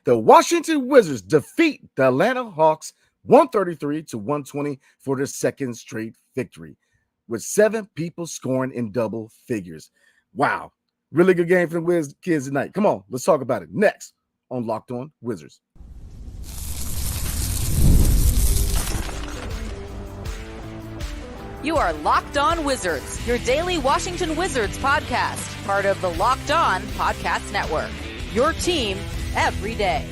The Washington Wizards defeat the Atlanta Hawks 133-120 for their second straight victory, with 7 people scoring in double figures. Wow. Really good game for the Wiz kids tonight. Come on, let's talk about it next on Locked On Wizards. You are Locked On Wizards, your daily Washington Wizards podcast, part of the Locked On Podcast Network. Your team every day.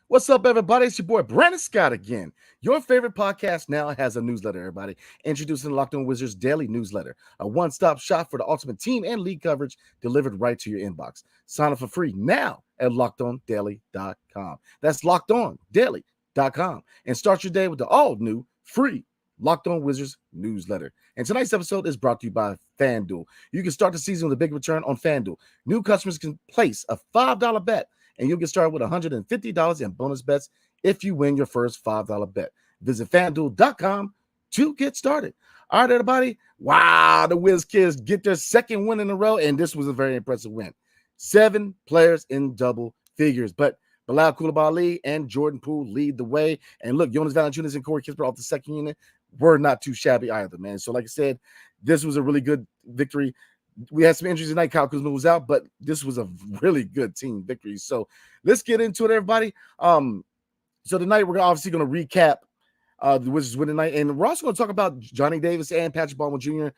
What's up, everybody? It's your boy Brandon Scott again. Your favorite podcast now has a newsletter, everybody. Introducing Locked On Wizards Daily Newsletter, a one-stop shop for the ultimate team and league coverage delivered right to your inbox. Sign up for free now at LockedOnDaily.com. That's LockedOnDaily.com. And start your day with the all-new free Locked On Wizards newsletter. And tonight's episode is brought to you by FanDuel. You can start the season with a big return on FanDuel. New customers can place a $5 bet, and you'll get started with $150 in bonus bets if you win your first $5 bet. Visit FanDuel.com to get started. All right, everybody. Wow, the Wiz Kids get their second win in a row, and this was a very impressive win. 7 players in double figures, but Bilal Coulibaly and Jordan Poole lead the way. And look, Jonas Valanciunas and Corey Kispert off the second unit were not too shabby either, man. So like I said, this was a really good victory. We had some injuries tonight. Kyle Kuzma was out, but this was a really good team victory. So let's get into it, everybody. So tonight we're obviously going to recap the Wizards win tonight. And we're also going to talk about Johnny Davis and Patrick Baldwin Jr.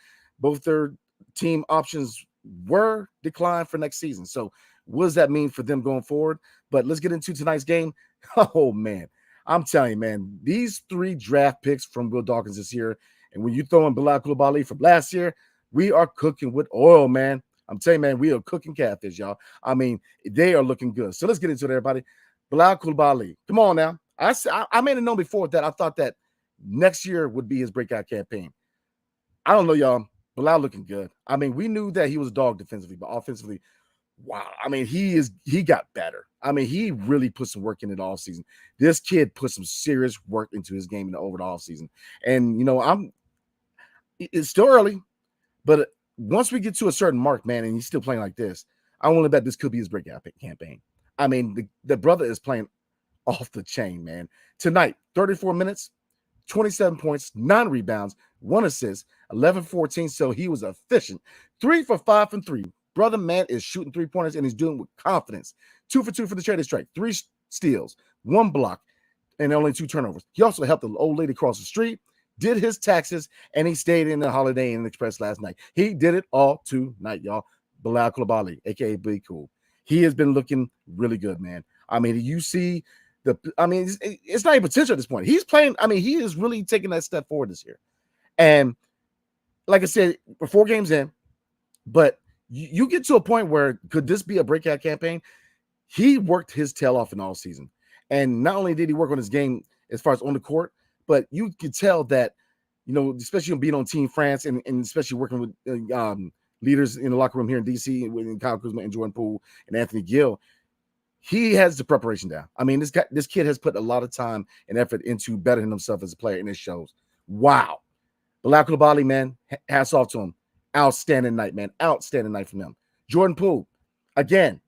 Both their team options were declined for next season. So what does that mean for them going forward? But let's get into tonight's game. Oh, man. I'm telling you, man, these 3 draft picks from Will Dawkins this year, and when you throw in Bilal Coulibaly from last year, we are cooking with oil, man. I'm telling you, man, we are cooking catfish, y'all. I mean, they are looking good. So let's get into it, everybody. Bilal Coulibaly. Come on now. I made it known before that I thought that next year would be his breakout campaign. I don't know, y'all. Bilal looking good. I mean, we knew that he was a dog defensively, but offensively, wow. I mean, he got better. I mean, he really put some work in it all season. This kid put some serious work into his game over the off season. And, you know, it's still early, but once we get to a certain mark, man, and he's still playing like this, I want to bet this could be his breakout campaign. I mean, the brother is playing off the chain, man. Tonight, 34 minutes, 27 points, 9 rebounds, 1 assist, 11-14. So he was efficient. 3 for 5 from 3. Brother, man, is shooting 3-pointers, and he's doing it with confidence. 2 for 2 for the charity strike, 3 steals, 1 block, and only 2 turnovers. He also helped the old lady cross the street, did his taxes, and he stayed in the Holiday Inn Express last night. He did it all tonight, y'all. Bilal Coulibaly, a.k.a. Big Cool. He has been looking really good, man. I mean, you see it's not even potential at this point. He's playing. I mean, he is really taking that step forward this year. And like I said, we're 4 games in, but you get to a point where could this be a breakout campaign? He worked his tail off in all season. And not only did he work on his game as far as on the court, but you could tell that, you know, especially being on Team France and especially working with leaders in the locker room here in D.C. with Kyle Kuzma and Jordan Poole and Anthony Gill, he has the preparation down. I mean, this kid has put a lot of time and effort into bettering himself as a player, and it shows. Wow. Bilal Coulibaly, man, hats off to him. Outstanding night, man. Outstanding night from him. Jordan Poole, again,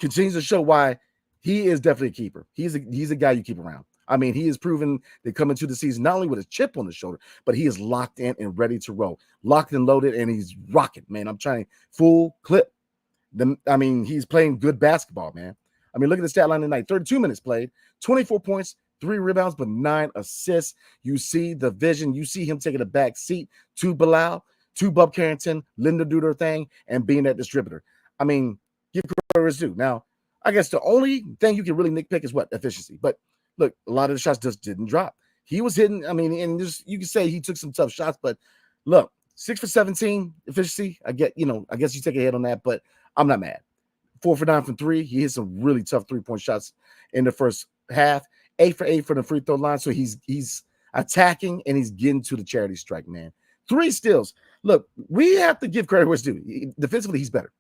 continues to show why he is definitely a keeper. He's a guy you keep around. I mean, he has proven that coming to the season, not only with a chip on his shoulder, but he is locked in and ready to roll. Locked and loaded, and he's rocking, man. I'm trying full clip. He's playing good basketball, man. I mean, look at the stat line tonight. 32 minutes played, 24 points, 3 rebounds, but 9 assists. You see the vision. You see him taking a back seat to Bilal, to Bub Carrington, Linda do their thing, and being that distributor. I mean, give credit where it's due. Now, I guess the only thing you can really nitpick is what? Efficiency. But look, a lot of the shots just didn't drop. He was hitting, I mean, and just you can say he took some tough shots, but look, 6 for 17 efficiency. I guess you take a hit on that, but I'm not mad. 4 for 9 from 3. He hit some really tough 3-point shots in the first half. 8 for 8 from the free throw line. So he's attacking and he's getting to the charity strike, man. 3 steals. Look, we have to give credit where it's due. Defensively, he's better.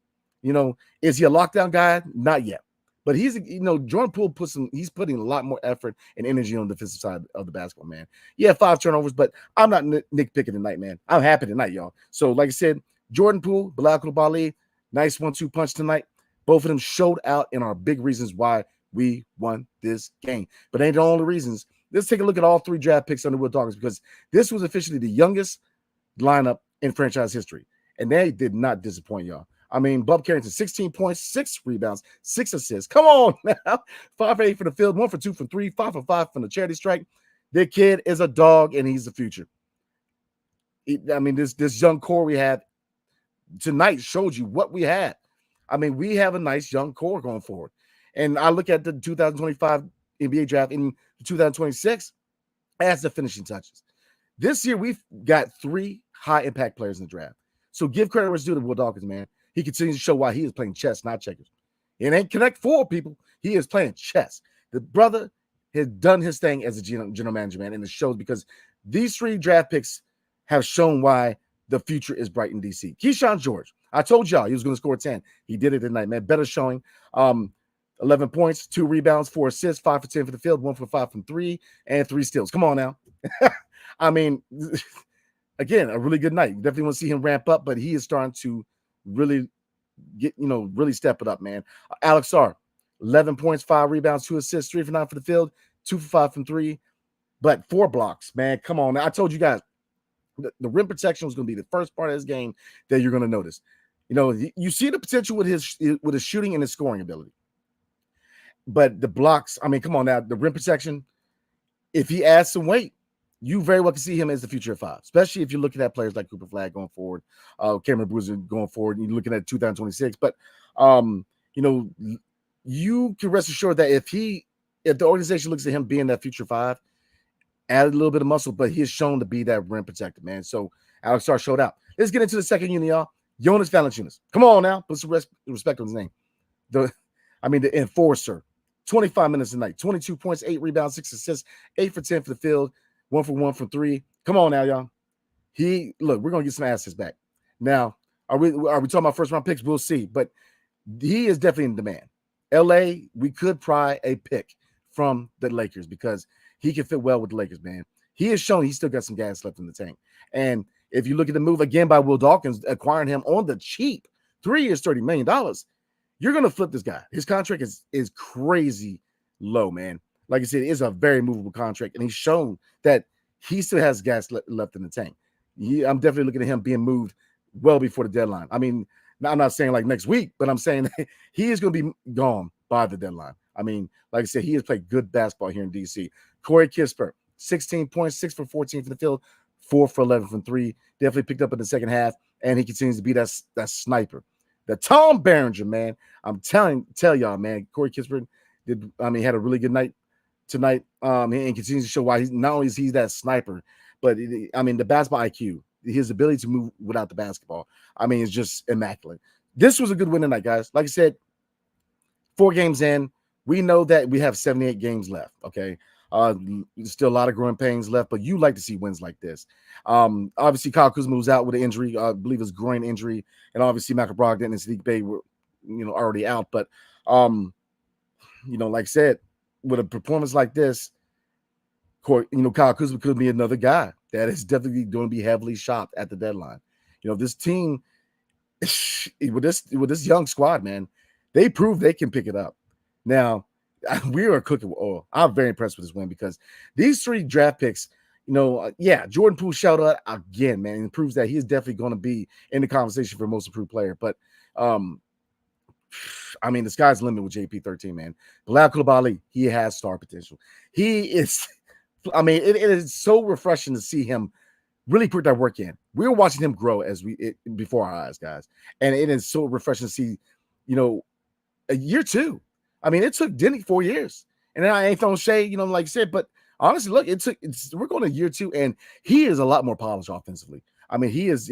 You know, is he a lockdown guy? Not yet. But Jordan Poole he's putting a lot more effort and energy on the defensive side of the basketball, man. Yeah, 5 turnovers, but I'm not nitpicking tonight, man. I'm happy tonight, y'all. So, like I said, Jordan Poole, Bilal Coulibaly, nice 1-2 punch tonight. Both of them showed out and are big reasons why we won this game. But ain't the only reasons. Let's take a look at all 3 draft picks on the Will Dawkins, because this was officially the youngest lineup in franchise history. And they did not disappoint, y'all. I mean, Bub Carrington, 16 points, 6 rebounds, 6 assists. Come on now. 5 for 8 from the field, 1 for 2 from 3, 5 for 5 from the charity strike. The kid is a dog, and he's the future. I mean, this young core we have tonight showed you what we had. I mean, we have a nice young core going forward. And I look at the 2025 NBA draft in 2026 as the finishing touches. This year, we've got 3 high-impact players in the draft. So give credit where it's due to Will Dawkins, man. He continues to show why he is playing chess, not checkers. It ain't Connect 4, people. He is playing chess. The brother has done his thing as a general manager, man, and it shows because these 3 draft picks have shown why the future is bright in DC. Keyshawn George, I told y'all he was going to score 10. He did it tonight, man. Better showing. 11 points, 2 rebounds, 4 assists, 5 for 10 for the field, 1 for 5 from 3, and 3 steals. Come on now. I mean, again, a really good night. You definitely want to see him ramp up, but he is starting to really really step it up, man. Alex Sarr, 11 points, 5 rebounds, 2 assists, 3 for 9 for the field, 2 for 5 from 3, but 4 blocks, man. Come on. Now, I told you guys, the rim protection was going to be the first part of this game that you're going to notice. You see the potential with his shooting and his scoring ability. But the blocks, I mean, come on now, the rim protection, if he adds some weight, you very well can see him as the future of 5, especially if you're looking at players like Cooper Flagg going forward, Cameron Bruiser going forward, and you're looking at 2026. But, you can rest assured that if the organization looks at him being that future 5, add a little bit of muscle, but he is shown to be that rim protector, man. So Alex Sarr showed out. Let's get into the second unit, y'all. Jonas Valanciunas. Come on now. Put some respect on his name. The enforcer. 25 minutes a night. 22 points, 8 rebounds, 6 assists, 8 for 10 for the field, 1 for 1 from 3. Come on now, y'all. We're going to get some assets back. Now, are we talking about first-round picks? We'll see. But he is definitely in demand. LA, we could pry a pick from the Lakers because he can fit well with the Lakers, man. He has shown he's still got some gas left in the tank. And if you look at the move again by Will Dawkins, acquiring him on the cheap, 3 years, $30 million, you're going to flip this guy. His contract is crazy low, man. Like I said, it is a very movable contract, and he's shown that he still has gas left in the tank. I'm definitely looking at him being moved well before the deadline. I mean, I'm not saying like next week, but I'm saying he is going to be gone by the deadline. I mean, like I said, he has played good basketball here in D.C. Corey Kispert, 16 points, 6 for 14 from the field, 4 for 11 from 3. Definitely picked up in the second half, and he continues to be that sniper. The Tom Berenger, man. I'm tell y'all, man. Corey Kispert had a really good night tonight. And continues to show why he's not only is he that sniper, but the basketball IQ, his ability to move without the basketball, is just immaculate. This was a good win tonight, guys. Like I said, 4 games in, we know that we have 78 games left. Okay. There's still a lot of growing pains left, but you like to see wins like this. Obviously, Kyle Kuzma was out with an injury, I believe it's groin injury, and obviously Michael Brogdon and Sadiq Bey were, already out. But, like I said, with a performance like this, Kyle Kuzma could be another guy that is definitely going to be heavily shopped at the deadline. This team with this young squad, man, they prove they can pick it up. Now, we are cooking with oil. I'm very impressed with this win because these 3 draft picks, Jordan Poole showed out again, man, and proves that he is definitely going to be in the conversation for most improved player. But, the sky's the limit with JP13, man. Bilal Coulibaly, he has star potential. He is, it is so refreshing to see him really put that work in. We're watching him grow before our eyes, guys. And it is so refreshing to see, a year 2. It took Denny 4 years, and then I ain't throwing shade, like you said. But honestly, look, we're going to year 2, and he is a lot more polished offensively. He is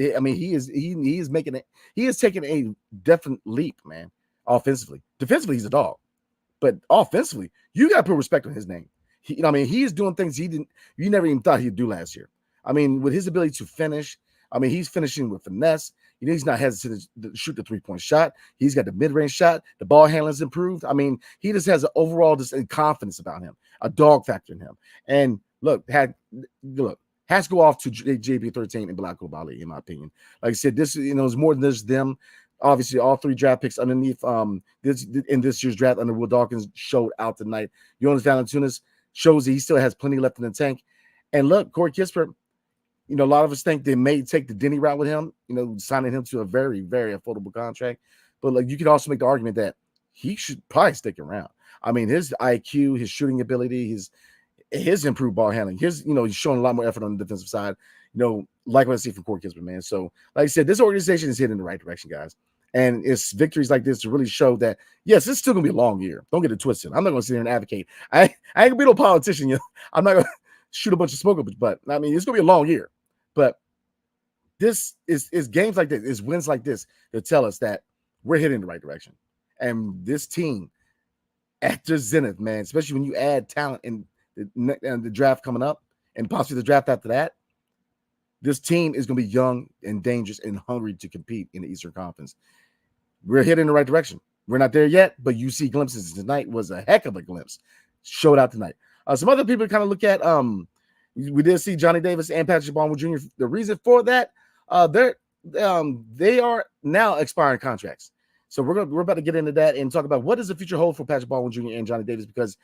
taking a definite leap, man. Offensively, defensively, he's a dog, but offensively, you got to put respect on his name. He is doing things you never even thought he'd do last year. With his ability to finish, he's finishing with finesse. He's not hesitant to shoot the 3-point shot. He's got the mid-range shot. The ball handling's improved. He just has an overall confidence about him, a dog factor in him. And has to go off to JB13 and Bilal Coulibaly, in my opinion. Like I said, this is more than just them. Obviously, all 3 draft picks underneath this year's draft under Will Dawkins showed out tonight. Jonas Valanciunas shows that he still has plenty left in the tank. And look, Corey Kispert, a lot of us think they may take the Denny route with him, signing him to a very, very affordable contract. But like, you could also make the argument that he should probably stick around. I mean, his IQ, his shooting ability, his improved ball handling, he's showing a lot more effort on the defensive side, like what I see from Corey Kispert, man. So, like I said, this organization is heading in the right direction, guys. And it's victories like this to really show that, yes, it's still going to be a long year. Don't get it twisted. I'm not going to sit here and advocate. I ain't going to be no politician. I'm not going to shoot a bunch of smoke up his butt. I mean, it's going to be a long year. But this is games like this, is wins like this that tell us that we're heading in the right direction. And this team at the zenith, man, especially when you add talent in the draft coming up and possibly the draft after that, this team is going to be young and dangerous and hungry to compete in the Eastern Conference. We're heading in the right direction. We're not there yet, but you see glimpses. Tonight was a heck of a glimpse. Showed out tonight. Some other people kind of look at, we did see Johnny Davis and Patrick Baldwin Jr. The reason for that, they are now expiring contracts. So we're about to get into that and talk about what does the future hold for Patrick Baldwin Jr. and Johnny Davis, because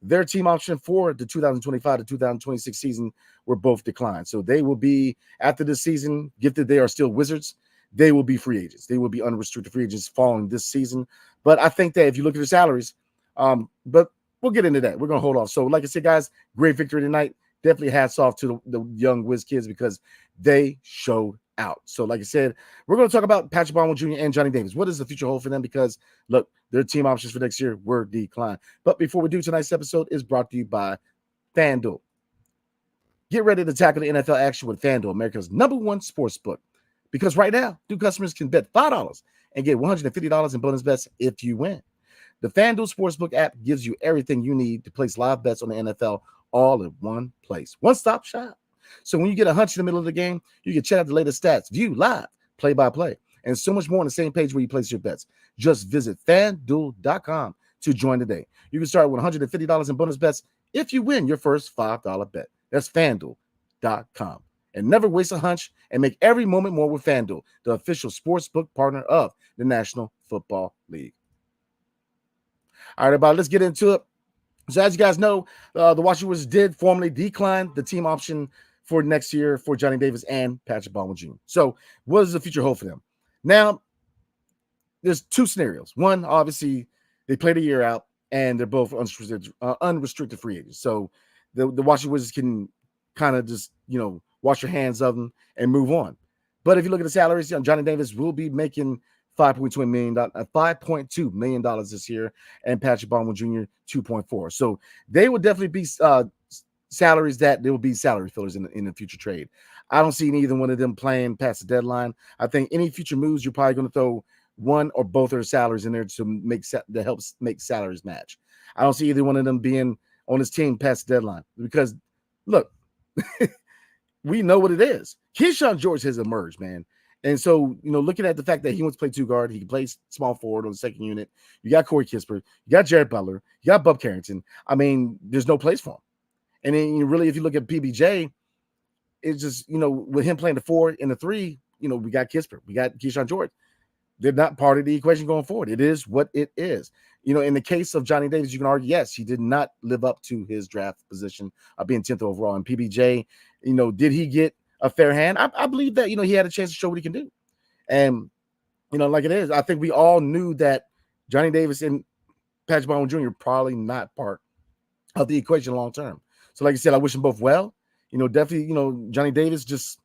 their team option for the 2025 to 2026 season were both declined. So they will be, after this season, gifted they are still Wizards, they will be free agents. They will be unrestricted free agents following this season. But I think that if you look at their salaries, but we'll get into that. We're going to hold off. So like I said, guys, great victory tonight. Definitely hats off to the young Wiz kids because they showed out. So like I said, we're going to talk about Patrick Baldwin Jr. and Johnny Davis. What does the future hold for them? Because look, their team options for next year were declined. But before we do, tonight's episode is brought to you by FanDuel. Get ready to tackle the NFL action with FanDuel, America's #1 sports book. Because right now, new customers can bet $5 and get $150 in bonus bets if you win. The FanDuel Sportsbook app gives you everything you need to place live bets on the NFL all in one place. One-stop shop. So when you get a hunch in the middle of the game, you can check out the latest stats, view live, play-by-play, and so much more on the same page where you place your bets. Just visit FanDuel.com to join today. You can start with $150 in bonus bets if you win your first $5 bet. That's FanDuel.com. And never waste a hunch and make every moment more with FanDuel, the official sportsbook partner of the National Football League. All right, everybody, let's get into it. So as you guys know, the Washington Wizards did formally decline the team option for next year for Johnny Davis and Patrick Baldwin Jr. So what does the future hold for them? Now, there's 2 scenarios. One, obviously, they played a year out, and they're both unrestricted free agents. So the Washington Wizards can kind of just, wash your hands of them and move on. But if you look at the salaries, Johnny Davis will be making $5.2 million this year, and Patrick Baldwin Jr. 2.4. So they will definitely be salaries that there will be salary fillers in the future trade. I don't see either one of them playing past the deadline. I think any future moves, you're probably going to throw one or both of their salaries in there to help make salaries match. I don't see either one of them being on his team past the deadline because, look, we know what it is. Keyshawn George has emerged, man. And so, looking at the fact that he wants to play 2 guard, he can play small forward on the second unit. You got Corey Kispert, you got Jared Butler, you got Bub Carrington. I mean, there's no place for him. And then really, if you look at PBJ, it's just, with him playing the 4 and the 3, we got Kispert, we got Keyshawn George. They're not part of the equation going forward. It is what it is. In the case of Johnny Davis, you can argue, yes, he did not live up to his draft position of being 10th overall. And PBJ, did he get a fair hand? I believe that, he had a chance to show what he can do. And, like it is, I think we all knew that Johnny Davis and Patrick Baldwin Jr. probably not part of the equation long term. So like I said, I wish them both well. Definitely, Johnny Davis just,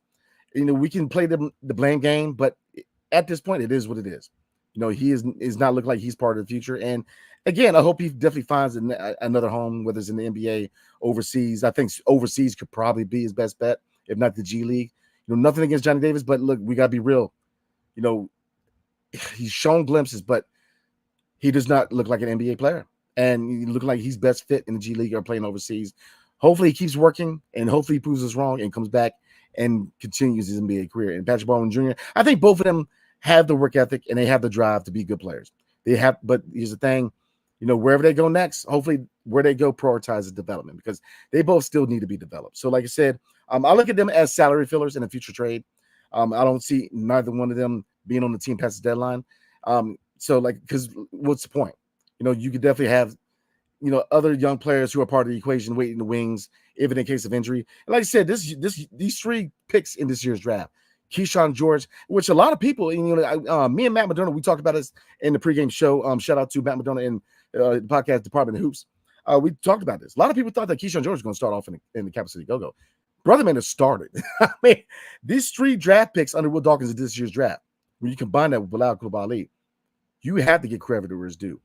we can play the blame game, but at this point, it is what it is. He is not looking like he's part of the future. And again, I hope he definitely finds another home, whether it's in the NBA, overseas. I think overseas could probably be his best bet, if not the G League. Nothing against Johnny Davis, but look, we got to be real. He's shown glimpses, but he does not look like an NBA player. And he looks like he's best fit in the G League or playing overseas. Hopefully he keeps working, and hopefully he proves us wrong and comes back and continues his NBA career. And Patrick Baldwin Jr., I think both of them have the work ethic and they have the drive to be good players. But here's the thing, wherever they go next, hopefully where they go prioritizes development because they both still need to be developed. So like I said, I look at them as salary fillers in a future trade. I don't see neither one of them being on the team past the deadline. So like, because what's the point? You could definitely have other young players who are part of the equation waiting in the wings, even in case of injury. And like I said, these 3 picks in this year's draft, Keyshawn George, which a lot of people, me and Matt Madonna, we talked about this in the pregame show. Shout out to Matt Madonna in the podcast Department of Hoops. We talked about this. A lot of people thought that Keyshawn George was going to start off in the Capital City Go-Go. Brother man has started. I mean, these 3 draft picks under Will Dawkins in this year's draft, when you combine that with Bilal Coulibaly, you have to get credit where it's due.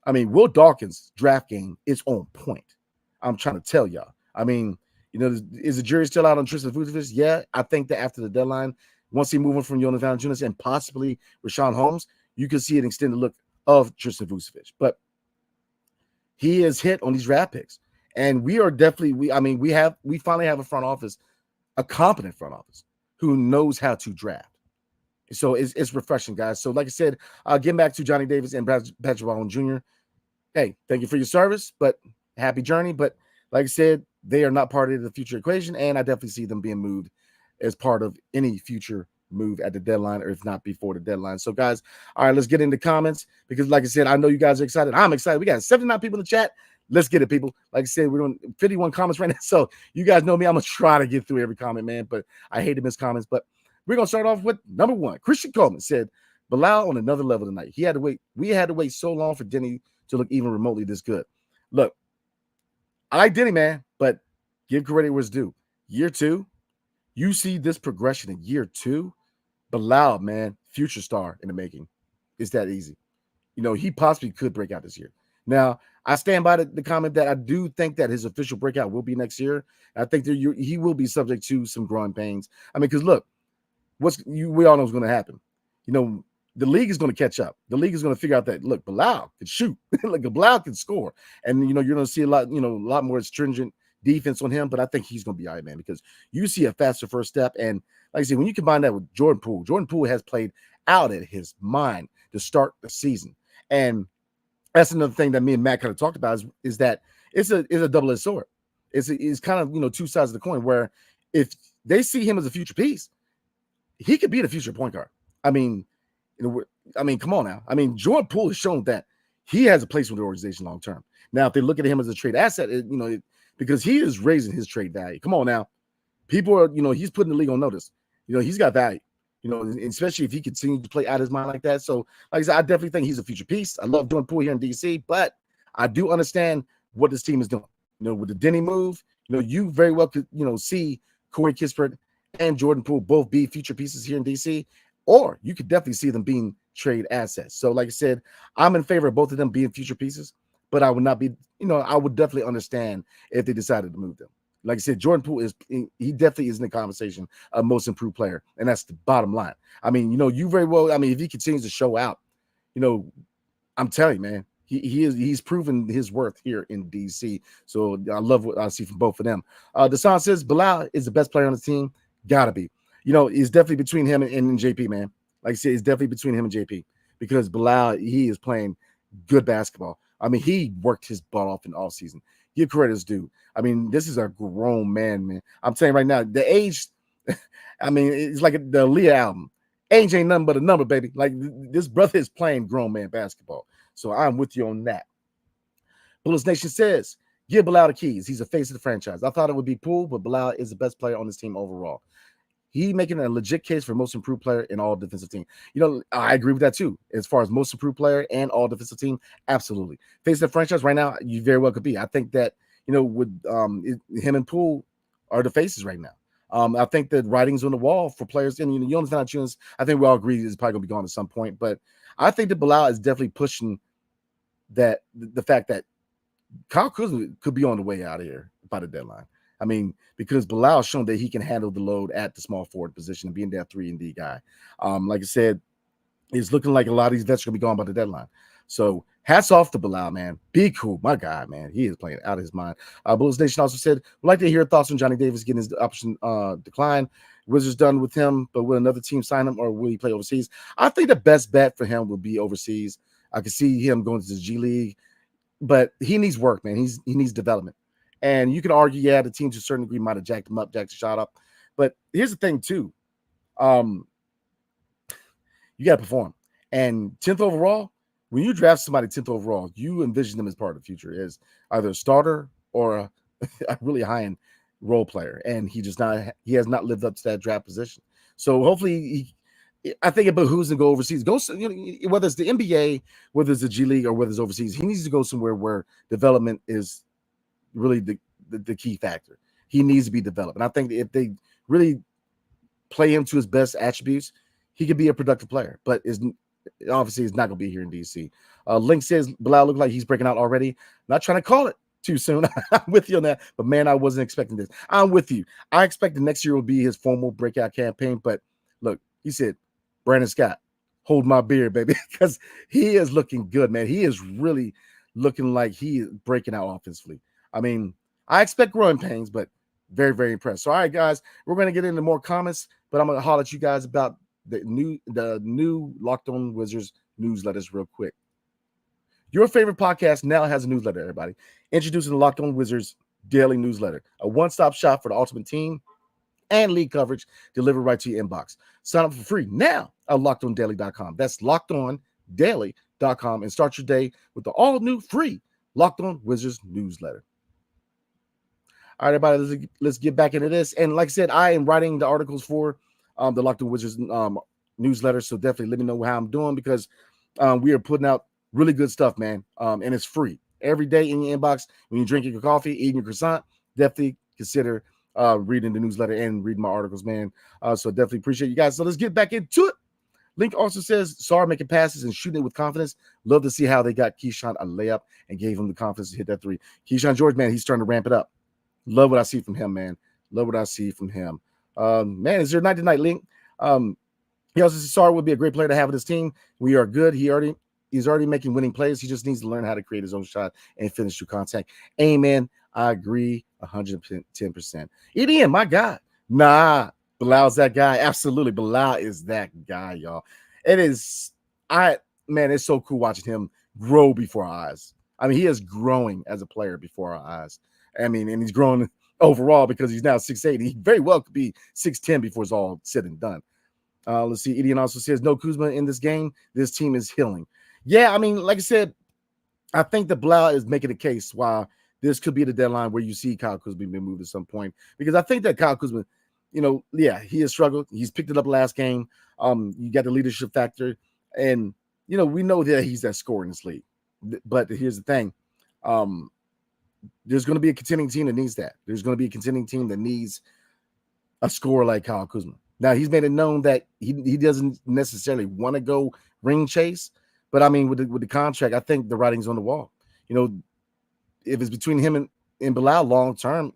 I mean, Will Dawkins' draft game is on point. I'm trying to tell y'all. I mean, is the jury still out on Tristan Vucevic? Yeah, I think that after the deadline, once he moves on from Jonas Valanciunas and possibly Rashawn Holmes, you can see an extended look of Tristan Vucevic. But he is hit on these draft picks. And we are definitely, we finally have a front office, a competent front office, who knows how to draft. So it's refreshing, guys. So like I said, getting back to Johnny Davis and Patrick Baldwin Jr., hey, thank you for your service, but happy journey. But like I said, they are not part of the future equation, and I definitely see them being moved as part of any future move at the deadline, or if not before the deadline. So, guys, all right, let's get into comments, because like I said, I know you guys are excited. I'm excited. We got 79 people in the chat. Let's get it, people. Like I said, we're doing 51 comments right now. So you guys know me. I'm going to try to get through every comment, man, but I hate to miss comments. But we're going to start off with number 1. Christian Coleman said, Bilal on another level tonight. We had to wait so long for Denny to look even remotely this good. Look, I like Denny, man, but give credit where it's due. Year 2, you see this progression in year 2. Bilal, man, future star in the making. It's that easy. He possibly could break out this year. Now, I stand by the comment that I do think that his official breakout will be next year. I think that he will be subject to some growing pains. I mean, because look, we all know what's going to happen. The league is going to catch up. The league is going to figure out that, look, Bilal can shoot. Like, Bilal can score. And, you're going to see a lot more stringent defense on him. But I think he's going to be all right, man, because you see a faster first step. And like I said, when you combine that with Jordan Poole has played out of his mind to start the season. And that's another thing that me and Matt kind of talked about is that it's a double-edged sword. It's kind of, 2 sides of the coin, where if they see him as a future piece, he could be the future point guard. I mean, come on now. I mean, Jordan Poole has shown that he has a place with the organization long term. Now, if they look at him as a trade asset, because he is raising his trade value. Come on now. People are, he's putting the league on notice. He's got value, especially if he continues to play out his mind like that. So, like I said, I definitely think he's a future piece. I love Jordan Poole here in DC, but I do understand what this team is doing. With the Denny move, you very well could, see Corey Kispert and Jordan Poole both be future pieces here in DC, or you could definitely see them being trade assets. So, like I said, I'm in favor of both of them being future pieces, but I would not be, I would definitely understand if they decided to move them. Like I said, Jordan Poole he definitely is in the conversation of most improved player, and that's the bottom line. I mean, you very well, if he continues to show out, I'm telling you, man, he's proven his worth here in DC. So I love what I see from both of them. Desan says Bilal is the best player on the team. Gotta be. It's definitely between him and JP, man. Like I said, it's definitely between him and JP, because Bilal, he is playing good basketball. I mean, he worked his butt off in all season. Give credit as due. I mean, this is a grown man. I'm saying right now, the age, it's like the Aaliyah album. Age ain't nothing but a number, baby. Like, this brother is playing grown man basketball. So I'm with you on that. Bullets Nation says, give Bilal the keys. He's a face of the franchise. I thought it would be Poole, but Bilal is the best player on this team overall. He making a legit case for most improved player in all defensive team. I agree with that too. As far as most improved player and all defensive team, absolutely. Face of the franchise right now, you very well could be. I think that, with him and Poole are the faces right now. I think that writing's on the wall for players. And Jonas Valanciunas, I think we all agree is probably going to be gone at some point. But I think that Bilal is definitely pushing that the fact that Kyle Kuzma could be on the way out of here by the deadline. I mean, because Bilal's shown that he can handle the load at the small forward position and being that 3-and-D guy. Like I said, it's looking like a lot of these vets are going to be gone by the deadline. So hats off to Bilal, man. Be cool. My guy, man. He is playing out of his mind. Bullets Nation also said, would like to hear thoughts on Johnny Davis getting his option declined. Wizards done with him, but will another team sign him, or will he play overseas? I think the best bet for him would be overseas. I could see him going to the G League, but he needs work, man. He needs development. And you can argue, yeah, the team to a certain degree might have jacked him up, jacked the shot up. But here's the thing, too. you got to perform. And 10th overall, when you draft somebody 10th overall, you envision them as part of the future, as either a starter or a really high end role player. And he has not lived up to that draft position. So hopefully I think it behooves him to go overseas. Whether it's the NBA, whether it's the G League, or whether it's overseas, he needs to go somewhere where development is really the key factor. He needs to be developed. And I think if they really play him to his best attributes, he could be a productive player. But obviously it's not going to be here in DC. Link says Bilal looks like he's breaking out already. Not trying to call it too soon. I'm with you on that. But man, I wasn't expecting this. I'm with you. I expect the next year will be his formal breakout campaign. But look, he said, Brandon Scott, hold my beer, baby, because he is looking good, man. He is really looking like he is breaking out offensively. I mean, I expect growing pains, but very, very impressed. So, all right, guys, we're going to get into more comments, but I'm going to holler at you guys about the new Locked On Wizards newsletters real quick. Your favorite podcast now has a newsletter, everybody. Introducing the Locked On Wizards daily newsletter, a one-stop shop for the ultimate team and league coverage delivered right to your inbox. Sign up for free now at LockedOnDaily.com. That's LockedOnDaily.com, and start your day with the all-new free Locked On Wizards newsletter. All right, everybody, let's get back into this. And like I said, I am writing the articles for the Locked On Wizards newsletter, so definitely let me know how I'm doing, because we are putting out really good stuff, man, and it's free. Every day in your inbox, when you're drinking your coffee, eating your croissant, definitely consider reading the newsletter and reading my articles, man. So definitely appreciate you guys. So let's get back into it. Link also says, Sarr making passes and shooting it with confidence. Love to see how they got Keyshawn a layup and gave him the confidence to hit that three. Keyshawn George, man, he's starting to ramp it up. Love what I see from him, man. Love what I see from him. Man, is there a night to night Link? He also says Sarr would be a great player to have in his team. We are good. He's already making winning plays. He just needs to learn how to create his own shot and finish through contact. Amen. I agree 110%. EDM, my God. Nah, Bilal's that guy. Absolutely. Bilal is that guy, y'all. It's so cool watching him grow before our eyes. I mean, he is growing as a player before our eyes. I mean, and he's growing overall because he's now 6'8". He very well could be 6'10" before it's all said and done. Let's see. Idiot also says, no Kuzma in this game. This team is healing. Yeah, I mean, like I said, I think that Bilal is making a case why this could be the deadline where you see Kyle Kuzma being moved at some point. Because I think that Kyle Kuzma, he has struggled. He's picked it up last game. You got the leadership factor. And, we know that he's that scorer in this league. But here's the thing. There's going to be a contending team that needs that. There's going to be a contending team that needs a scorer like Kyle Kuzma. Now, he's made it known that he doesn't necessarily want to go ring chase. But, I mean, with the contract, I think the writing's on the wall. If it's between him and Bilal long term,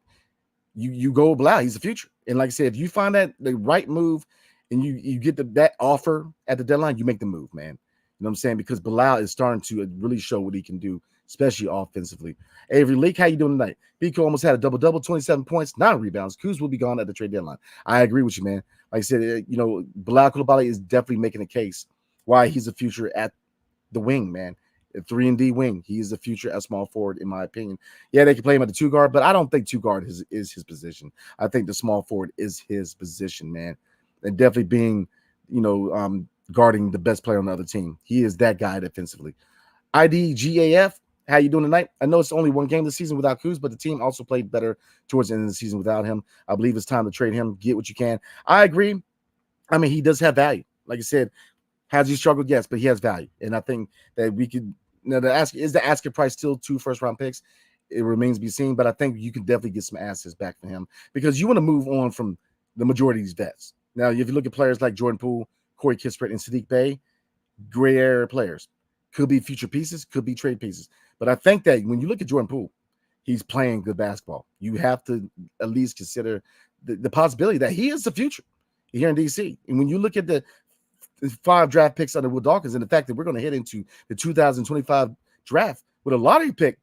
you go with Bilal. He's the future. And like I said, if you find that the right move and you get that offer at the deadline, you make the move, man. You know what I'm saying? Because Bilal is starting to really show what he can do, especially offensively. Avery Leak, how you doing tonight? Biko almost had a double-double, 27 points, 9 rebounds. Kuz will be gone at the trade deadline. I agree with you, man. Like I said, Bilal Coulibaly is definitely making a case why he's a future at the wing, man. A 3-and-D wing. He is the future at small forward, in my opinion. Yeah, they can play him at the 2 guard, but I don't think 2 guard is his position. I think the small forward is his position, man. And definitely being, guarding the best player on the other team. He is that guy defensively. IDGAF, how you doing tonight? I know it's only one game this season without Kuz, but the team also played better towards the end of the season without him. I believe it's time to trade him. Get what you can. I agree. I mean, he does have value. Like I said, has he struggled? Yes, but he has value. And I think that we could is the asking price still 2 first-round picks? It remains to be seen, but I think you can definitely get some assets back for him because you want to move on from the majority of these vets. Now, if you look at players like Jordan Poole, Corey Kispert, and Sadiq Bey, gray area players. Could be future pieces, could be trade pieces. But I think that when you look at Jordan Poole, he's playing good basketball. You have to at least consider the possibility that he is the future here in DC. And when you look at the 5 draft picks under Will Dawkins and the fact that we're going to head into the 2025 draft with a lottery pick,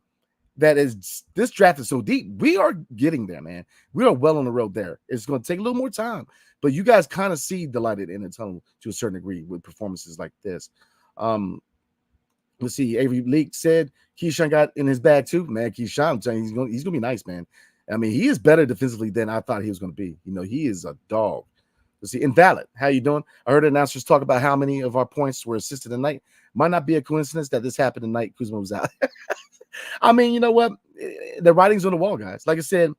this draft is so deep. We are getting there, man. We are well on the road there. It's going to take a little more time, but you guys kind of see the light in the tunnel to a certain degree with performances like this. Let's see. Avery Leak said Keyshawn got in his bag too, man. Keyshawn, I'm telling you, he's going to be nice, man. I mean, he is better defensively than I thought he was going to be. He is a dog. Let's see. Invalid. How you doing? I heard announcers talk about how many of our points were assisted tonight. Might not be a coincidence that this happened tonight. Kuzma was out. I mean, you know what? The writing's on the wall, guys. Like I said,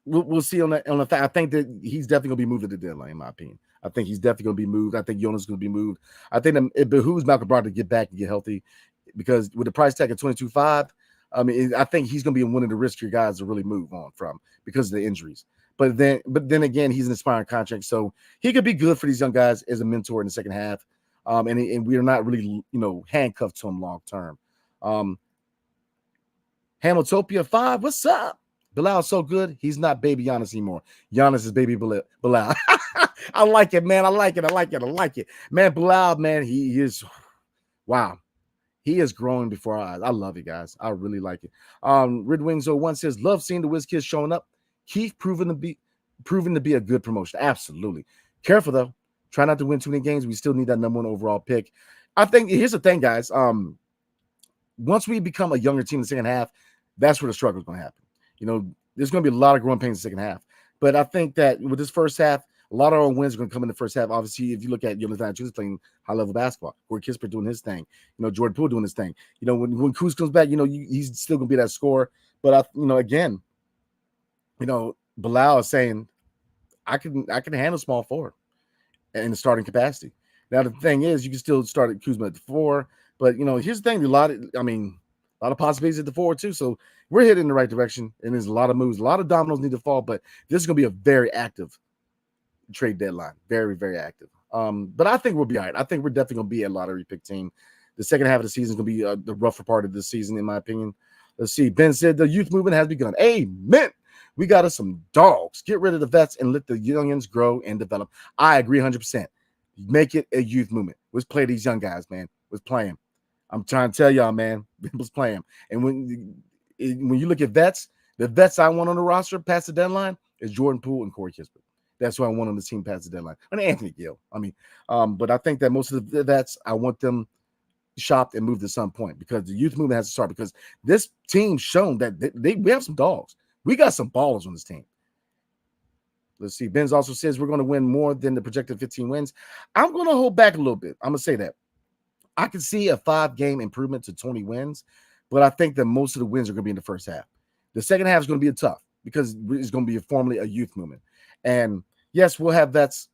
we'll see on the fact. I think that he's definitely gonna be moved to the deadline, in my opinion. I think he's definitely gonna be moved. I think Jonas is gonna be moved. I think it behooves Malcolm Brogdon to get back and get healthy, because with the price tag of 22.5, I mean, I think he's gonna be one of the riskier guys to really move on from because of the injuries. But then again, he's an inspiring contract, so he could be good for these young guys as a mentor in the second half. And we are not really, handcuffed to him long term. Hamiltopia 5, what's up? Bilal's so good, he's not baby Giannis anymore. Giannis is baby Bilal. I like it, man. I like it. Man, Bilal, man, he is, wow. He is growing before our eyes. I love it, guys. I really like it. Red Wings 01 says, love seeing the Wiz kids showing up. Keith proven to be a good promotion. Absolutely. Careful, though. Try not to win too many games. We still need that number 1 overall pick. I think here's the thing, guys. Once we become a younger team in the second half, that's where the struggle is going to happen. There's going to be a lot of growing pains in the second half. But I think that with this first half, a lot of our wins are going to come in the first half. Obviously, if you look at Jonas Valanciunas playing high-level basketball, Corey Kispert doing his thing, Jordan Poole doing his thing. When Kuz comes back, he's still going to be that scorer. But again, Bilal is saying, I can handle small forward in the starting capacity. Now the thing is, you can still start at Kuzma at the 4, but here's the thing: a lot of possibilities at the 4 too. So we're heading in the right direction, and there's a lot of moves, a lot of dominoes need to fall. But this is going to be a very active trade deadline, very, very active. But I think we'll be all right. I think we're definitely going to be a lottery pick team. The second half of the season is going to be the rougher part of the season, in my opinion. Let's see. Ben said the youth movement has begun. Amen. We got us some dogs. Get rid of the vets and let the youngins grow and develop. I agree 100%. Make it a youth movement. Let's play these young guys, man. Let's play them. I'm trying to tell y'all, man. Let's play them. And when you look at vets, the vets I want on the roster past the deadline is Jordan Poole and Corey Kispert. That's who I want on the team past the deadline. And Anthony Gill. But I think that most of the vets, I want them shopped and moved at some point, because the youth movement has to start, because this team's shown that we have some dogs. We got some ballers on this team. Let's see. Benz also says we're going to win more than the projected 15 wins. I'm going to hold back a little bit. I'm going to say that. I can see a 5-game improvement to 20 wins, but I think that most of the wins are going to be in the first half. The second half is going to be tough, because it's going to be formally a youth movement. And yes, we'll have vets,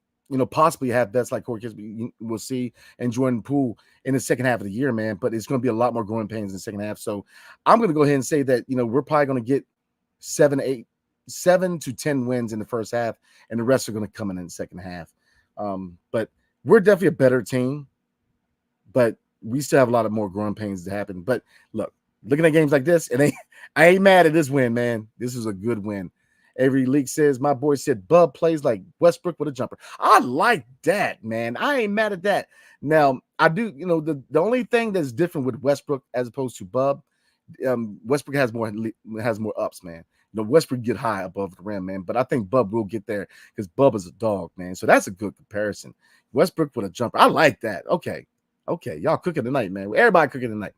possibly have vets like Corey Kispert, we'll see, and Jordan Poole in the second half of the year, man. But it's going to be a lot more growing pains in the second half. So I'm going to go ahead and say that, we're probably going to get 7 to 10 wins in the first half, and the rest are going to come in the second half. But we're definitely a better team, but we still have a lot of more growing pains to happen. But look, looking at games like this, I ain't mad at this win, man. This is a good win. Every league says, my boy said, Bub plays like Westbrook with a jumper. I like that, man. I ain't mad at that. Now, I do, the only thing that's different with Westbrook as opposed to Bub, Westbrook has more ups, man. Westbrook get high above the rim, man. But I think Bub will get there, because Bub is a dog, man. So that's a good comparison. Westbrook with a jumper. I like that. Okay. Y'all cooking tonight, man. Everybody cooking tonight.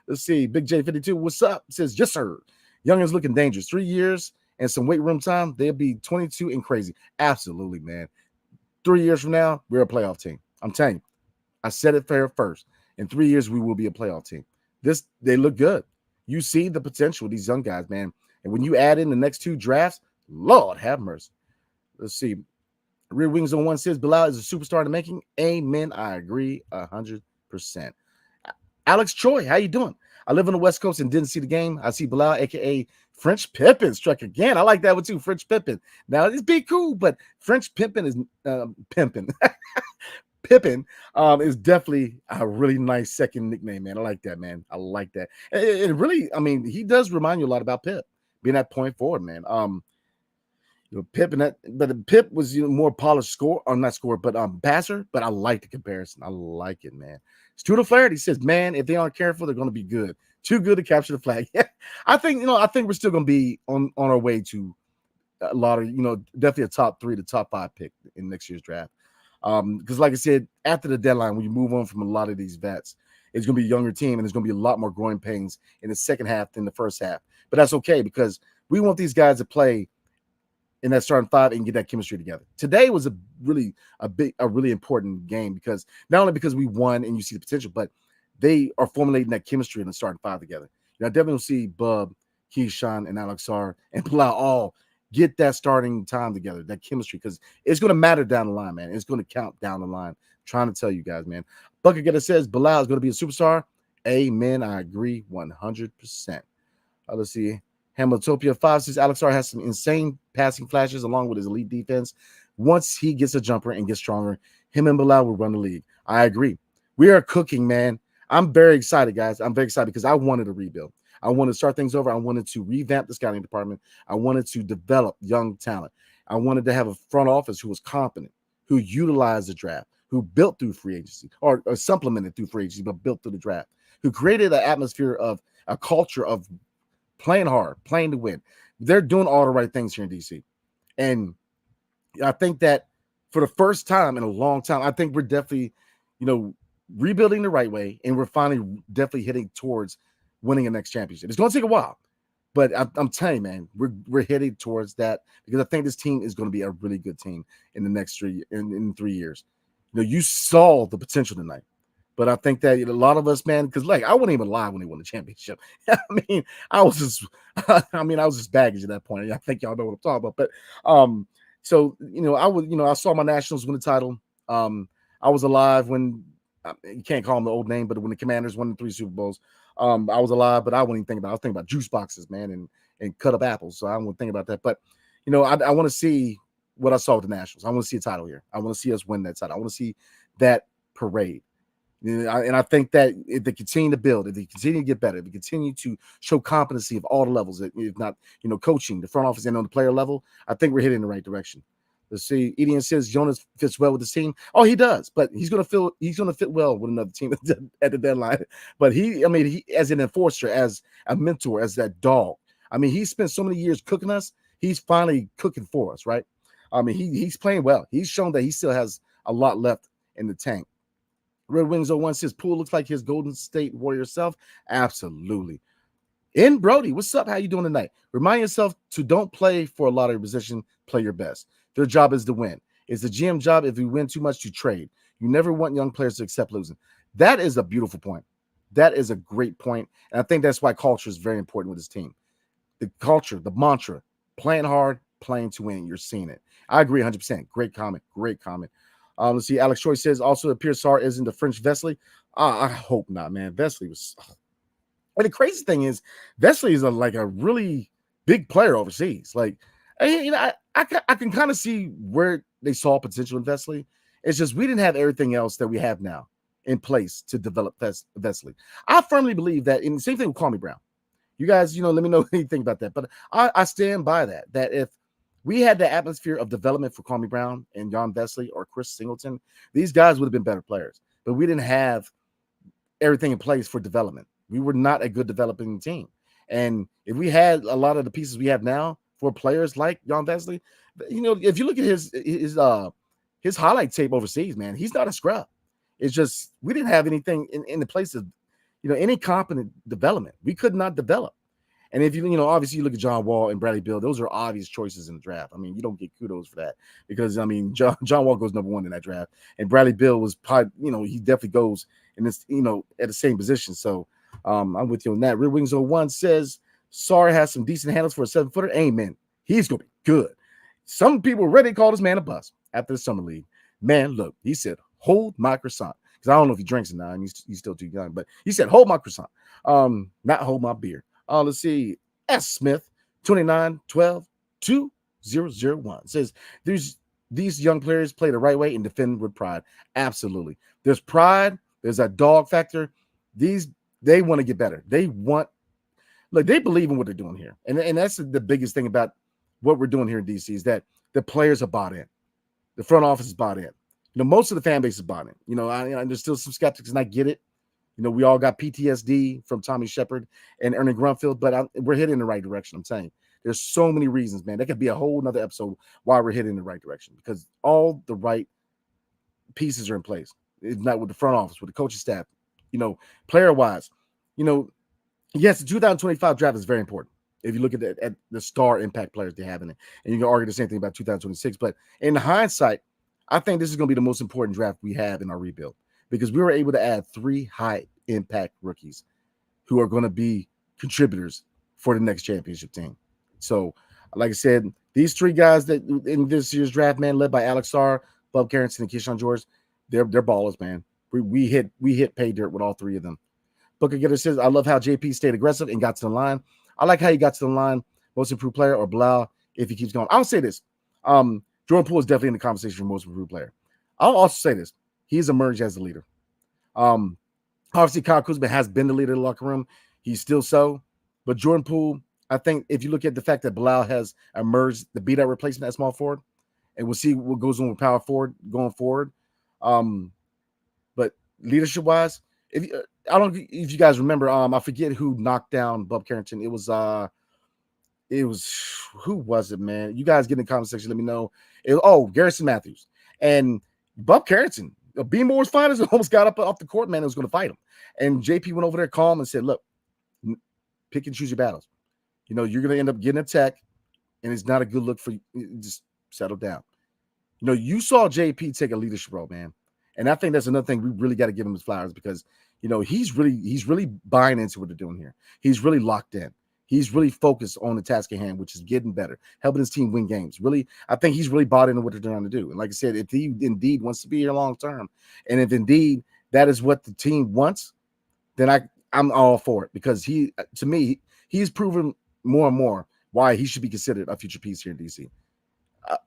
Let's see. Big J52, what's up? Says, yes, sir. Youngins looking dangerous. 3 years and some weight room time, they'll be 22 and crazy. Absolutely, man. 3 years from now, we're a playoff team. I'm telling you. I said it fair first. In 3 years, we will be a playoff team. They look good. You see the potential of these young guys, man. And when you add in the next 2 drafts, Lord have mercy. Let's see. Rear Wings on 1 says Bilal is a superstar in the making. Amen. I agree 100%. Alex Troy, how you doing? I live on the West Coast and didn't see the game. I see Bilal, a.k.a. French Pippin, struck again. I like that one too, French Pippin. Now, it's be cool, but French Pippin is pimping. Pippin is definitely a really nice second nickname, man. I like that, man. I like that. It really, he does remind you a lot about Pip, being that point forward, man. Pip and that, but Pip was more polished passer. But I like the comparison. I like it, man. Strudel Flaherty says, man, if they aren't careful, they're going to be good. Too good to capture the flag. Yeah, I think we're still going to be on our way to a lot of, definitely a top 3 to top 5 pick in next year's draft. Because like I said, after the deadline, when you move on from a lot of these vets, it's going to be a younger team, and there's going to be a lot more growing pains in the second half than the first half. But that's okay, because we want these guys to play in that starting five and get that chemistry together. Today was a really important game because not only because we won and you see the potential, but they are formulating that chemistry in the starting five together. I definitely will see Bub, Keyshawn, and Alex Sarr and Bilal all get that starting time together, that chemistry, because it's going to matter down the line, man. It's going to count down the line. I'm trying to tell you guys, man. Bucket Getter says Bilal is going to be a superstar. Amen. I agree 100%. Let's see. Hamiltopia 5 says Alex Sarr has some insane passing flashes along with his elite defense. Once he gets a jumper and gets stronger, him and Bilal will run the league. I agree. We are cooking, man. I'm very excited, guys. I'm very excited because I wanted to rebuild. I wanted to start things over. I wanted to revamp the scouting department. I wanted to develop young talent. I wanted to have a front office who was competent, who utilized the draft, who built through free agency or supplemented through free agency, but built through the draft, who created an atmosphere of a culture of playing hard, playing to win. They're doing all the right things here in DC. And I think that for the first time in a long time, I think we're definitely, rebuilding the right way. And we're finally definitely hitting towards winning a next championship. It's going to take a while, but I'm telling you, man, we're heading towards that because I think this team is going to be a really good team in the next in 3 years. You saw the potential tonight. But I think that a lot of us, man, because I wouldn't even lie when they won the championship. I was just baggage at that point. I think y'all know what I'm talking about. But I saw my Nationals win the title. I was alive when you can't call them the old name, but when the Commanders won the 3 Super Bowls, I was alive, but I wouldn't even think about it. I was thinking about juice boxes, man, and cut up apples. So I wouldn't think about that. But I want to see what I saw with the Nationals. I want to see a title here. I want to see us win that title. I want to see that parade. And I think that if they continue to build, if they continue to get better, if they continue to show competency of all the levels, if not, coaching, the front office and on the player level, I think we're heading in the right direction. Let's see. Edian says Jonas fits well with the team. Oh, he does, but he's gonna fit well with another team at the deadline. But he as an enforcer, as a mentor, as that dog. He spent so many years cooking us. He's finally cooking for us, right? He's playing well. He's shown that he still has a lot left in the tank. Red Wings 01 says Poole looks like his Golden State Warrior self. Absolutely. And Brody, what's up? How you doing tonight? Remind yourself to don't play for a lottery position. Play your best. Their job is to win. It's the GM job if we win too much to trade. You never want young players to accept losing. That is a beautiful point. That is a great point. And I think that's why culture is very important with this team. The culture, the mantra, playing hard, playing to win. You're seeing it. I agree 100%. Great comment. Great comment. Let's see. Alex Troy says also it appears Sarr isn't the French Vesely. I hope not, man. Vesely was. And the crazy thing is, Vesely is a really big player overseas. I can kind of see where they saw potential in Vesely. It's just we didn't have everything else that we have now in place to develop Vesely. I firmly believe that. And the same thing with Kwame Brown. You guys, let me know what you think about that. But I stand by that. That if we had the atmosphere of development for Kwame Brown and Jan Vesely or Chris Singleton, these guys would have been better players. But we didn't have everything in place for development. We were not a good developing team. And if we had a lot of the pieces we have now for players like Jan Vesely, if you look at his highlight tape overseas, man, he's not a scrub. It's just we didn't have anything in the place of, any competent development. We could not develop. And if obviously you look at John Wall and Bradley Beal, those are obvious choices in the draft. You don't get kudos for that because John Wall goes number 1 in that draft, and Bradley Beal was probably, he definitely goes in this, at the same position. So I'm with you on that. Red Wings 01 says Sarr has some decent handles for a 7-footer. Amen. He's gonna be good. Some people already called this man a bust after the summer league. Man, look, he said, "Hold my croissant." Because I don't know if he drinks it now, and he's still too young, but he said, "Hold my croissant." Not hold my beer. Let's see. S. Smith, 29-12-2001 says these young players play the right way and defend with pride. Absolutely. There's pride. There's a dog factor. They want to get better. They believe in what they're doing here. And that's the biggest thing about what we're doing here in DC is that the players are bought in. The front office is bought in. Most of the fan base is bought in. There's still some skeptics and I get it. We all got PTSD from Tommy Shepard and Ernie Grunfeld, but we're heading in the right direction. I'm saying there's so many reasons, man. That could be a whole nother episode why we're heading in the right direction because all the right pieces are in place. It's not with the front office, with the coaching staff, player wise. Yes, the 2025 draft is very important. If you look at the star impact players they have in it, and you can argue the same thing about 2026. But in hindsight, I think this is going to be the most important draft we have in our rebuild because we were able to add 3 high impact rookies who are going to be contributors for the next championship team. So, like I said, these 3 guys that in this year's draft, man, led by Alex Sarr, Bub Carrington, and Keyshawn George, they're ballers, man. We hit pay dirt with all 3 of them. Booker Getter says, I love how JP stayed aggressive and got to the line. I like how he got to the line. Most improved player or Bilal if he keeps going. I'll say this. Jordan Poole is definitely in the conversation for most improved player. I'll also say this. He's emerged as the leader. Obviously, Kyle Kuzma has been the leader of the locker room. He's still so. But Jordan Poole, I think if you look at the fact that Bilal has emerged to be that replacement at small forward, and we'll see what goes on with power forward going forward. But leadership-wise, I don't know if you guys remember. I forget who knocked down Bub Carrington. It was who was it, man? You guys get in the comment section. Let me know. Garrison Matthews and Bub Carrington. B Moore's finest almost got up off the court, man. It was going to fight him, and JP went over there calm and said, "Look, pick and choose your battles. You know you're going to end up getting attacked, and it's not a good look for you. Just settle down." You know, you saw JP take a leadership role, man. And I think that's another thing we really got to give him his flowers because, you know, he's really buying into what they're doing here. He's really locked in. He's really focused on the task at hand, which is getting better, helping his team win games. Really, I think he's really bought into what they're trying to do. And like I said, if he indeed wants to be here long term, and if indeed that is what the team wants, then I'm all for it because to me, he's proven more and more why he should be considered a future piece here in DC,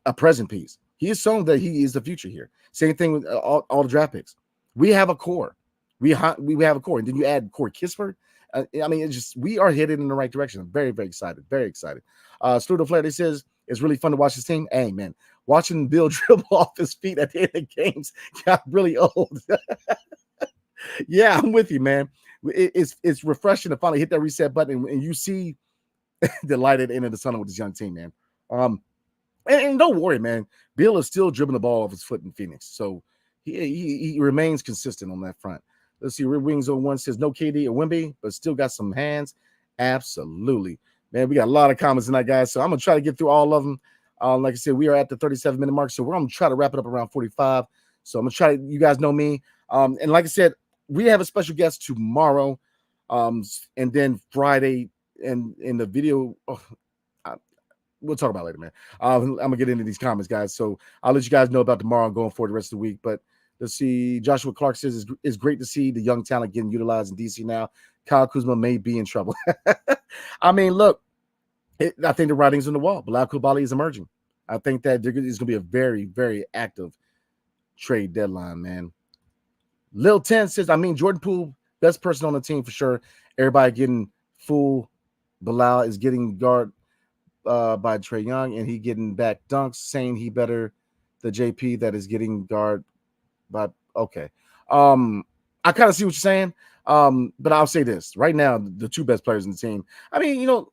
a present piece. He has shown that he is the future here. Same thing with all the draft picks. We have a core. We have a core, and then you add Corey Kispert. I mean, it's just we are headed in the right direction. I'm very, very excited. Very excited. Studio Flair, he says it's really fun to watch this team. Hey, man, watching Bill dribble off his feet at the end of games got really old. Yeah, I'm with you, man. It's refreshing to finally hit that reset button and you see the light at the end of the tunnel with this young team, man. And don't worry, man. Bill is still dribbling the ball off his foot in Phoenix, so he remains consistent on that front. Let's see. Red Wings 01 says no KD or Wemby, but still got some hands. Absolutely, man. We got a lot of comments tonight, guys. So I'm gonna try to get through all of them. Like I said, we are at the 37-minute mark, so we're gonna try to wrap it up around 45. So I'm gonna try. You guys know me. And like I said, we have a special guest tomorrow, and then Friday, and in the video. We'll talk about it later, man. I'm gonna get into these comments, guys. So I'll let you guys know about tomorrow and going forward the rest of the week. But let's see. Joshua Clark says it's great to see the young talent getting utilized in DC now. Kyle Kuzma may be in trouble. I mean, look, I think the writing's on the wall. Bilal Coulibaly is emerging. I think that there's going to be a very, very active trade deadline, man. Lil 10 says, I mean, Jordan Poole, best person on the team for sure. Everybody getting full. Bilal is getting guard by Trae Young, and he getting back dunks, saying he better the JP that is getting guard by okay. I kind of see what you're saying. But I'll say this right now: the 2 best players in the team. I mean, you know,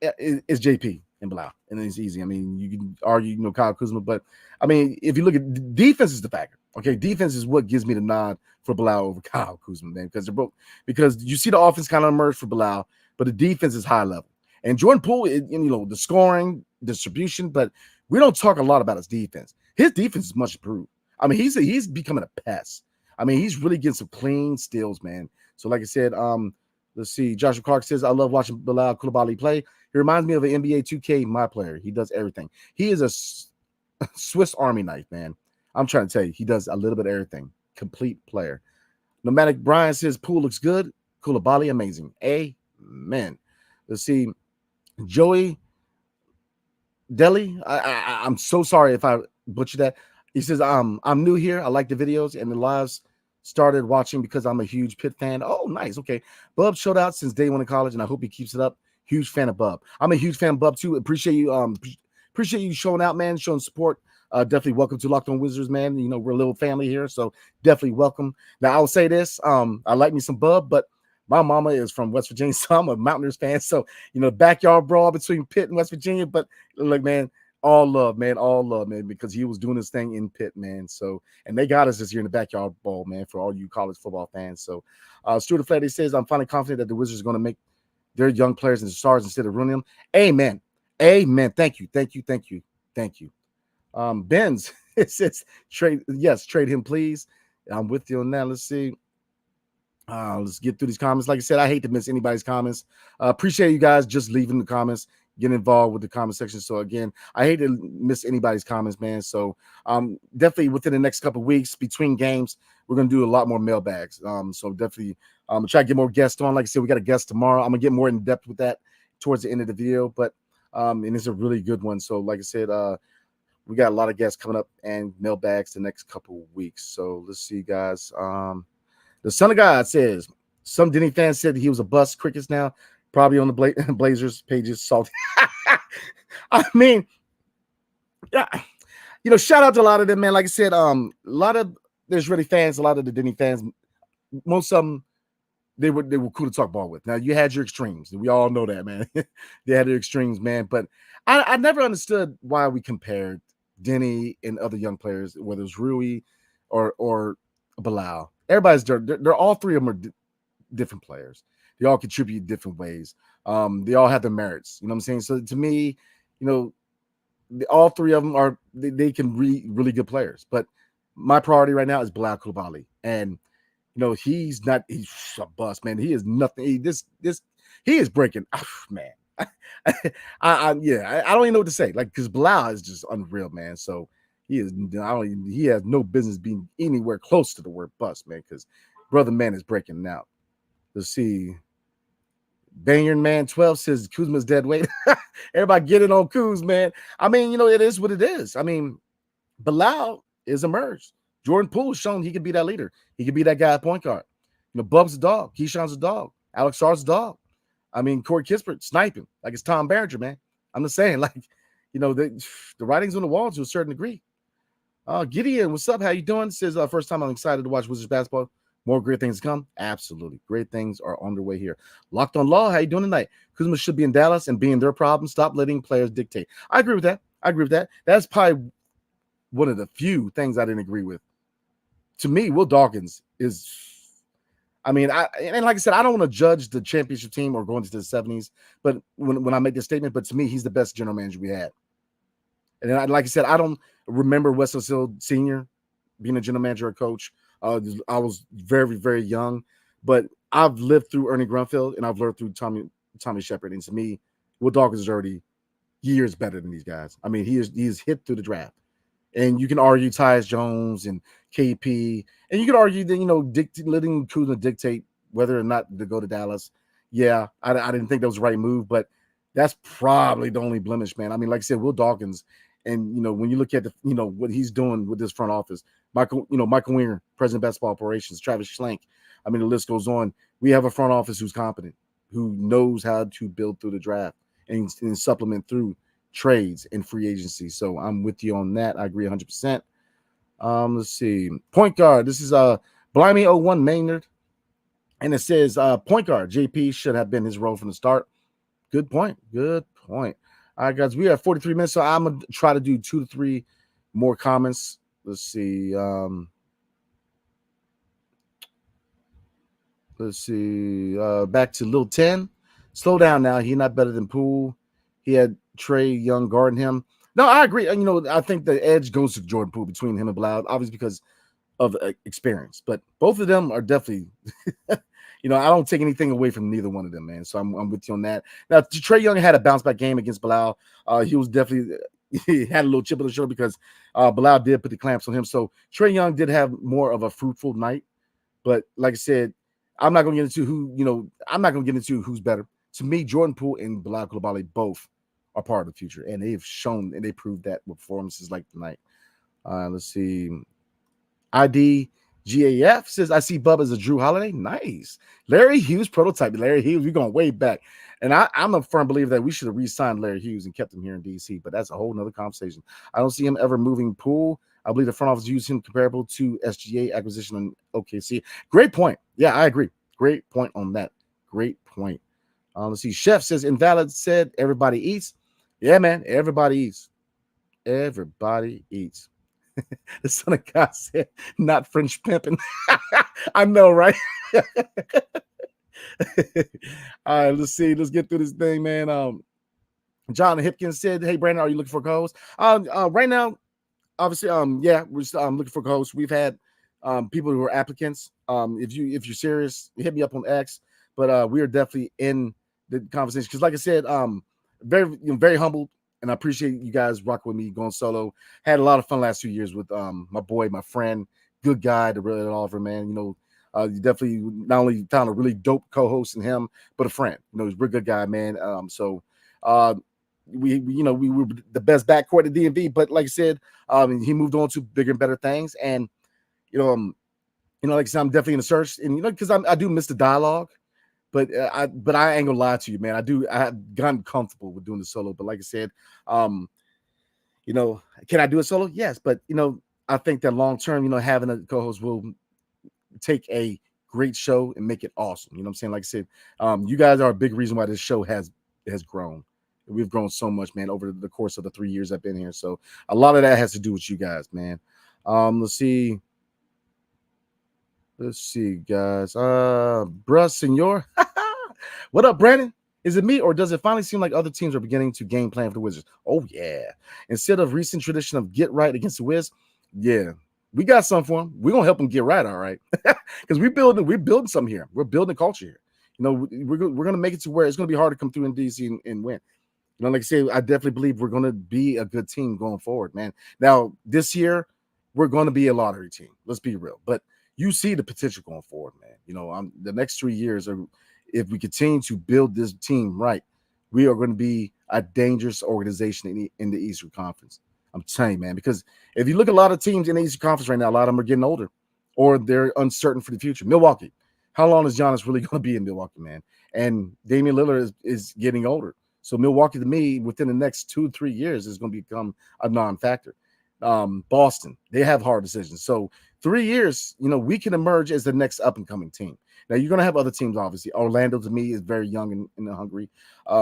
it's JP and Bilal, and it's easy. I mean, you can argue, you know, Kyle Kuzma, but I mean, if you look at defense, is the factor. Okay, defense is what gives me the nod for Bilal over Kyle Kuzma, man, because you see the offense kind of emerge for Bilal, but the defense is high level. And Jordan Poole, you know, the scoring, distribution, but we don't talk a lot about his defense. His defense is much improved. I mean, he's becoming a pest. I mean, he's really getting some clean steals, man. So, like I said, let's see. Joshua Clark says, I love watching Bilal Coulibaly play. He reminds me of an NBA 2K, my player. He does everything. He is a Swiss Army knife, man. I'm trying to tell you, he does a little bit of everything. Complete player. Nomadic Brian says, Poole looks good. Coulibaly, amazing. Amen. Let's see. Joey Deli, I'm so sorry if I butchered that. He says, I'm new here. I like the videos and the lives. Started watching because I'm a huge Pitt fan. Oh, nice. Okay. Bub showed out since day 1 in college, and I hope he keeps it up. Huge fan of Bub. I'm a huge fan of Bub too. Appreciate you showing out, man, showing support. Definitely welcome to Locked On Wizards, man. You know, we're a little family here, so definitely welcome. Now, I will say this. I like me some Bub, but my mama is from West Virginia, so I'm a Mountaineers fan. So, you know, backyard brawl between Pitt and West Virginia. But look, man, all love, man, because he was doing his thing in Pitt, man. So, and they got us this year in the backyard brawl, man, for all you college football fans. So, Stuart Flatty says, I'm finally confident that the Wizards are going to make their young players and stars instead of ruining them. Amen. Amen. Thank you. Thank you. Thank you. Thank you. Benz, it says trade. Yes, trade him, please. I'm with you on that. Let's see. Let's get through these comments. Like I said, I hate to miss anybody's comments. Appreciate you guys just leaving the comments, getting involved with the comment section. So again, I hate to miss anybody's comments, man. So definitely within the next couple of weeks between games, we're gonna do a lot more mailbags. So definitely try to get more guests on. Like I said, we got a guest tomorrow. I'm gonna get more in depth with that towards the end of the video, but and it's a really good one. So like I said, we got a lot of guests coming up and mailbags the next couple of weeks. So let's see, guys. The Son of God says some Denny fans said he was a bust. Crickets now, probably on the Blazers pages. Salty. I mean, yeah, shout out to a lot of them, man. Like I said, a lot of there's really fans. A lot of the Denny fans, most of them, they were cool to talk ball with. Now you had your extremes. We all know that, man. They had their extremes, man. But I never understood why we compared Denny and other young players, whether it was Rui or Bilal. Everybody's they're all three of them are different players. They all contribute different ways. They all have their merits. You know what I'm saying? So to me, all three of them are they can be really good players. But my priority right now is Bilal Coulibaly, and he's a bust, man. He is nothing. He is breaking. Oh, man, I don't even know what to say. Like, because Bilal is just unreal, man. So he has no business being anywhere close to the word bust, man. Because brother, man, is breaking out. Let's see. Banyard Man 12 says Kuzma's dead weight. Everybody get it on Kuz, man. I mean, it is what it is. I mean, Bilal is emerged. Jordan Poole has shown he can be that leader. He can be that guy at point guard. Bub's a dog. Keyshawn's a dog. Alex Sarr's a dog. I mean, Corey Kispert sniping like it's Tom Berenger, man. I'm just saying, like, the writing's on the wall to a certain degree. Gideon, what's up? How you doing? Says first time I'm excited to watch Wizards basketball. More great things to come. Absolutely. Great things are underway here. Locked on Law, how you doing tonight? Kuzma should be in Dallas and being their problem. Stop letting players dictate. I agree with that. That's probably one of the few things I didn't agree with. To me, Will Dawkins is, and like I said, I don't want to judge the championship team or going into the 70s, but when I make this statement, but to me, he's the best general manager we had. And then, like I said, I don't remember Wes Unseld Sr. being a general manager or coach. I was very, very young, but I've lived through Ernie Grunfeld and I've lived through Tommy Shepard. And to me, Will Dawkins is already years better than these guys. I mean, he is hit through the draft. And you can argue Tyus Jones and KP, and you can argue that, letting Kuzma dictate whether or not to go to Dallas. Yeah, I didn't think that was the right move, but that's probably the only blemish, man. I mean, like I said, Will Dawkins, and when you look at what he's doing with this front office, Michael Winger, president of basketball operations, Travis Schlenk. I mean, the list goes on. We have a front office who's competent, who knows how to build through the draft and supplement through trades and free agency. So I'm with you on that. I agree 100%. Let's see. Point guard. This is Blimey 01 Maynard. And it says point guard. JP should have been his role from the start. Good point. All right, guys. We have 43 minutes, so I'm going to try to do 2 to 3 more comments. Let's see. Back to Lil 10. Slow down now. He's not better than Poole. He had Trey Young guarding him. No, I agree. I think the edge goes to Jordan Poole between him and Bilal, obviously because of experience. But both of them are definitely, I don't take anything away from neither one of them, man. So I'm with you on that. Now, Trey Young had a bounce back game against Bilal. He was definitely he had a little chip on the shoulder because Bilal did put the clamps on him. So Trey Young did have more of a fruitful night. But like I said, I'm not going to get into who's better. To me, Jordan Poole and Bilal Coulibaly both are part of the future, and they've shown and they proved that with performances like tonight. Let's see. IDGAF says, I see Bub as a Drew Holiday. Nice. Larry Hughes prototype. Larry Hughes, we're going way back. And I'm a firm believer that we should have re-signed Larry Hughes and kept him here in DC, but that's a whole nother conversation. I don't see him ever moving Poole. I believe the front office used him comparable to SGA acquisition in OKC. Great point. Yeah, I agree. Great point on that. Great point. Let's see. Chef says, Invalid said, everybody eats. Yeah, man. Everybody eats. Everybody eats. The Son of God said, not French pimping. I know, right? All right, let's see. Let's get through this thing, man. John Hipkins said, "Hey, Brandon, are you looking for a co-host?" Right now, obviously, yeah, we're still, looking for co-hosts. We've had people who are applicants. If you're serious, hit me up on X. But we are definitely in the conversation because, like I said, very humbled, and I appreciate you guys rocking with me going solo. Had a lot of fun last 2 years with my boy, my friend, good guy, the real Oliver, man. You definitely not only found a really dope co-host in him, but a friend. He's a real good guy, man. Uh, we were the best backcourt at DMV, but like I said, he moved on to bigger and better things, and like I said, I'm definitely in the search, and because I do miss the dialogue, but I ain't gonna lie to you, man. I have gotten comfortable with doing the solo, but like I said, can I do a solo? Yes, but I think that long term, having a co-host will take a great show and make it awesome. You know what I'm saying? Like I said, you guys are a big reason why this show has grown. We've grown so much, man, over the course of the 3 years I've been here. So a lot of that has to do with you guys, man. Let's see. Let's see, guys. Bruh, senor. What up, Brandon? Is it me, or does it finally seem like other teams are beginning to game plan for the Wizards? Oh, yeah. Instead of recent tradition of get right against the Wiz, yeah, we got something for them. We're going to help them get right, all right? Because we're building something here. We're building a culture here. We're going to make it to where it's going to be hard to come through in DC and win. Like I say, I definitely believe we're going to be a good team going forward, man. Now, this year, we're going to be a lottery team. Let's be real. But you see the potential going forward, man. The next 3 years, if we continue to build this team right, we are going to be a dangerous organization in the Eastern Conference. I'm telling you, man, because if you look at a lot of teams in the Eastern Conference right now, a lot of them are getting older or they're uncertain for the future. Milwaukee, how long is Giannis really going to be in Milwaukee, man? And Damian Lillard is getting older. So Milwaukee, to me, within the next 2-3 years, is going to become a non-factor. Boston, they have hard decisions. So 3 years, we can emerge as the next up-and-coming team. Now, you're going to have other teams, obviously. Orlando, to me, is very young and hungry.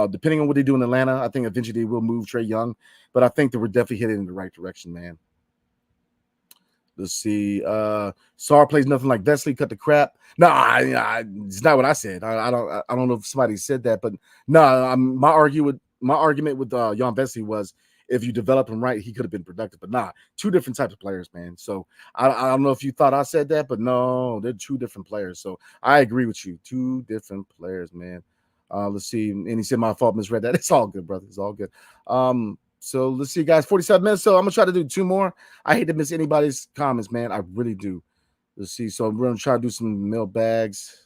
Depending on what they do in Atlanta, I think eventually they will move Trae Young. But I think that we're definitely headed in the right direction, man. Let's see. Sar plays nothing like Vesely. Cut the crap. No, it's not what I said. I don't know if somebody said that, but no. My argument with Jan Vesely was if you develop him right, he could have been productive. But nah, two different types of players, man. So I don't know if you thought I said that, but no, they're two different players. So I agree with you. Two different players, man. Let's see. And he said my fault, misread that. It's all good, brother. It's all good. So let's see, guys. 47 minutes. So I'm gonna try to do 2 more. I hate to miss anybody's comments, man. I really do. Let's see. So we're gonna try to do some mailbags.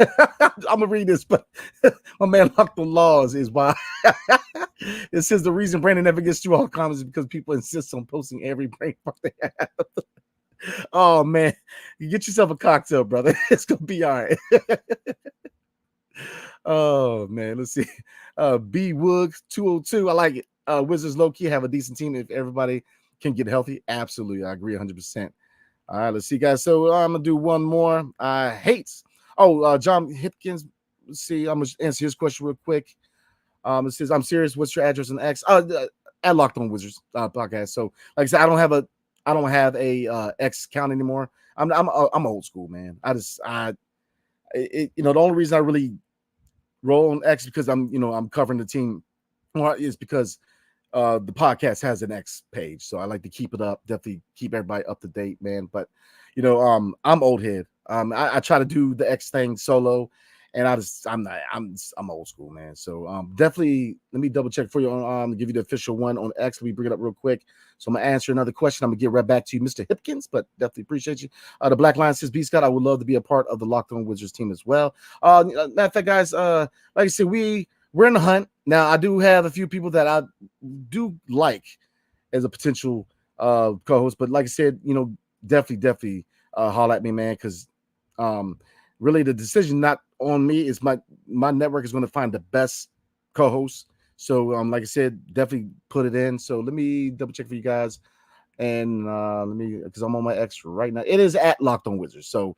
I'm gonna read this, but my man Locked on Laws is why. It says the reason Brandon never gets through all comments is because people insist on posting every brain fuck they have. Oh man, you get yourself a cocktail, brother. It's gonna be all right. Oh man, let's see. B Wood 202. I like it. Wizards low key have a decent team if everybody can get healthy. Absolutely, I agree 100%. All right, let's see, guys. So I'm gonna do one more. Hates. Oh, John Hipkins. Let's see. I'm gonna answer his question real quick. It says, "I'm serious. What's your address on X?" At Locked On Wizards podcast. So, like I said, I don't have a X account anymore. I'm old school, man. The only reason I really roll on X because I'm covering the team is because the podcast has an X page, so I like to keep it up. Definitely keep everybody up to date, man. But I'm old head. I try to do the X thing solo, and I'm old school, man. So definitely let me double check for you give you the official one on X. Let me bring it up real quick. So I'm gonna answer another question. I'm gonna get right back to you, Mr. Hipkins, but definitely appreciate you. The Black Lion says, B Scott, I would love to be a part of the Locked On Wizards team as well. Matter of fact, guys, like I said, we're in the hunt. Now I do have a few people that I do like as a potential co-host, but like I said, definitely holler at me, man, because really the decision not on me is my network is going to find the best co-host. So like I said, definitely put it in. So let me double check for you guys, and because I'm on my X right now. It is at Locked On Wizards. So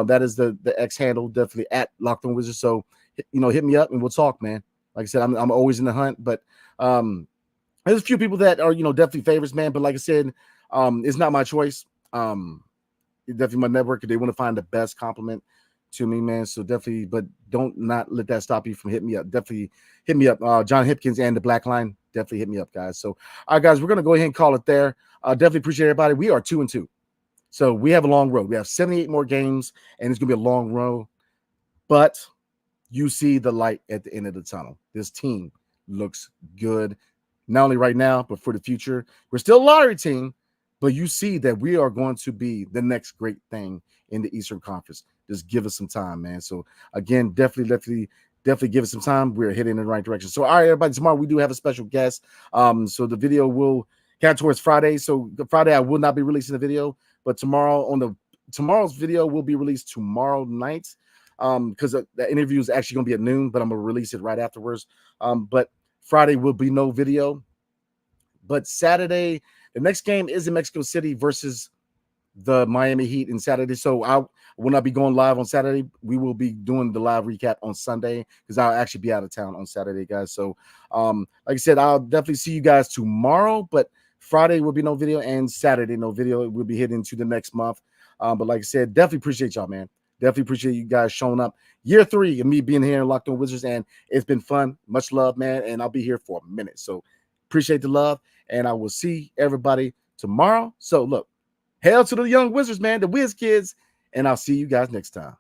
that is the X handle, definitely at Locked On Wizards. So hit me up and we'll talk, man. Like I said, I'm always in the hunt, but there's a few people that are definitely favorites, man. But like I said, it's not my choice. Definitely my network. They want to find the best complement to me, man. So definitely, but don't not let that stop you from hitting me up. Definitely hit me up. John Hipkins and the Black Line. Definitely hit me up, guys. So, all right, guys, we're gonna go ahead and call it there. Definitely appreciate everybody. We are 2-2. So we have a long road. We have 78 more games, and it's gonna be a long road. But you see the light at the end of the tunnel. This team looks good, not only right now, but for the future. We're still a lottery team, but you see that we are going to be the next great thing in the Eastern Conference. Just give us some time, man. So again, definitely give us some time. We're heading in the right direction. So all right, everybody, tomorrow we do have a special guest. So the video will count towards Friday. So the Friday I will not be releasing the video, but tomorrow's video will be released tomorrow night. Because the interview is actually going to be at noon, but I'm going to release it right afterwards. But Friday will be no video. But Saturday, the next game is in Mexico City versus the Miami Heat in Saturday. So I will not be going live on Saturday. We will be doing the live recap on Sunday because I'll actually be out of town on Saturday, guys. So like I said, I'll definitely see you guys tomorrow, but Friday will be no video and Saturday no video. We'll be heading to the next month. But like I said, definitely appreciate y'all, man. Definitely appreciate you guys showing up. Year 3 of me being here in Locked On Wizards, and it's been fun. Much love, man, and I'll be here for a minute. So appreciate the love, and I will see everybody tomorrow. So look, hail to the young Wizards, man, the Wiz Kids, and I'll see you guys next time.